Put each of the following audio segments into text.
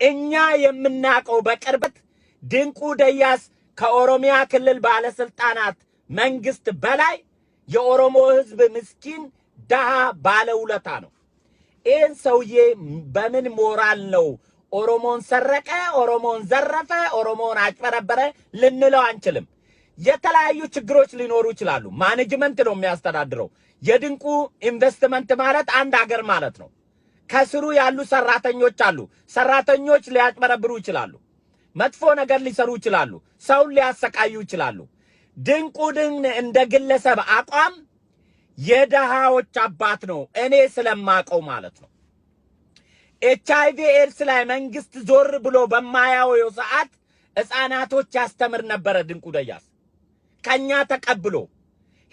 እኛ የምናቀው በቅርበት ድንቁ ደያስ ከኦሮሚያ ክልል ባለስልጣናት መንግስት በላይ የኦሮሞ ህዝብ ምስኪን ደሃ ባለውለታ ነው። ይህን ሰውዬ በምን ሞራል ነው ኦሮሞን ሰረቀ፣ ኦሮሞን ዘረፈ፣ ኦሮሞን አጭበረበረ ልንለው አንችልም። የተለያዩ ችግሮች ሊኖሩ ይችላሉ። ማኔጅመንት ነው የሚያስተዳድረው። የድንቁ ኢንቨስትመንት ማለት አንድ ሀገር ማለት ነው። ከስሩ ያሉ ሰራተኞች አሉ። ሰራተኞች ሊያጭበረብሩ ይችላሉ። መጥፎ ነገር ሊሰሩ ይችላሉ። ሰውን ሊያሰቃዩ ይችላሉ። ድንቁ እንደ ግለሰብ አቋም የደሃዎች አባት ነው፣ እኔ ስለማቀው ማለት ነው። ኤችአይቪ ኤድስ ላይ መንግስት ዞር ብሎ በማያየው ሰዓት ህፃናቶች ያስተምር ነበረ። ድንቁ ደያስ ከኛ ተቀብሎ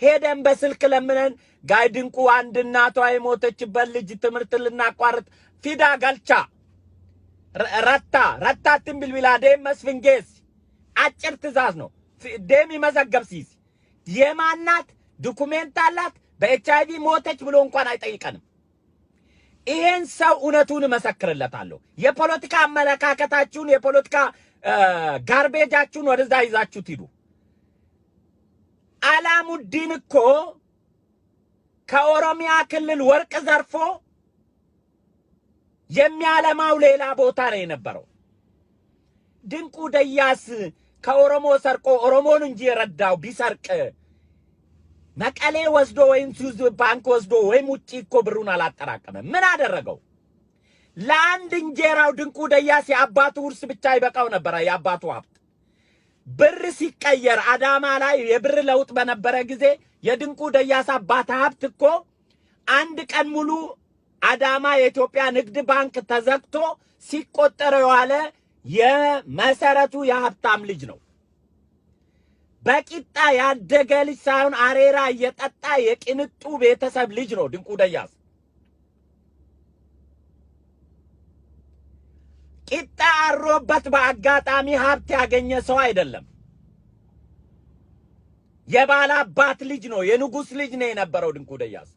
ሄደን በስልክ ለምነን ጋይ ድንቁ አንድ እናቷ የሞተችበት ልጅ ትምህርት ልናቋርጥ ፊዳ ገልቻ ረታትን ቢልቢላ ደም መስፍንጌስ አጭር ትእዛዝ ነው። ደም ይመዘገብ ሲስ የማናት ዶኩሜንት አላት በኤችአይቪ ሞተች ብሎ እንኳን አይጠይቀንም። ይሄን ሰው እውነቱን መሰክርለታለሁ። የፖለቲካ አመለካከታችሁን የፖለቲካ ጋርቤጃችሁን ወደዛ ይዛችሁት ሂዱ። አላሙዲን እኮ ከኦሮሚያ ክልል ወርቅ ዘርፎ የሚያለማው ሌላ ቦታ ላይ የነበረው ድንቁ ደያስ ከኦሮሞ ሰርቆ ኦሮሞን እንጂ የረዳው ቢሰርቅ መቀሌ ወስዶ ወይም ሱዝ ባንክ ወስዶ ወይም ውጪ እኮ ብሩን አላጠራቀመም። ምን አደረገው? ለአንድ እንጀራው ድንቁ ደያስ የአባቱ ውርስ ብቻ ይበቃው ነበር። የአባቱ ሀብት ብር ሲቀየር አዳማ ላይ የብር ለውጥ በነበረ ጊዜ የድንቁ ደያስ አባት ሀብት እኮ አንድ ቀን ሙሉ አዳማ የኢትዮጵያ ንግድ ባንክ ተዘግቶ ሲቆጠር የዋለ የመሰረቱ የሀብታም ልጅ ነው። በቂጣ ያደገ ልጅ ሳይሆን አሬራ እየጠጣ የቅንጡ ቤተሰብ ልጅ ነው ድንቁ ደያስ። ቂጣ አሮበት በአጋጣሚ ሀብት ያገኘ ሰው አይደለም። የባላባት ልጅ ነው፣ የንጉስ ልጅ ነው የነበረው ድንቁ ደያስ።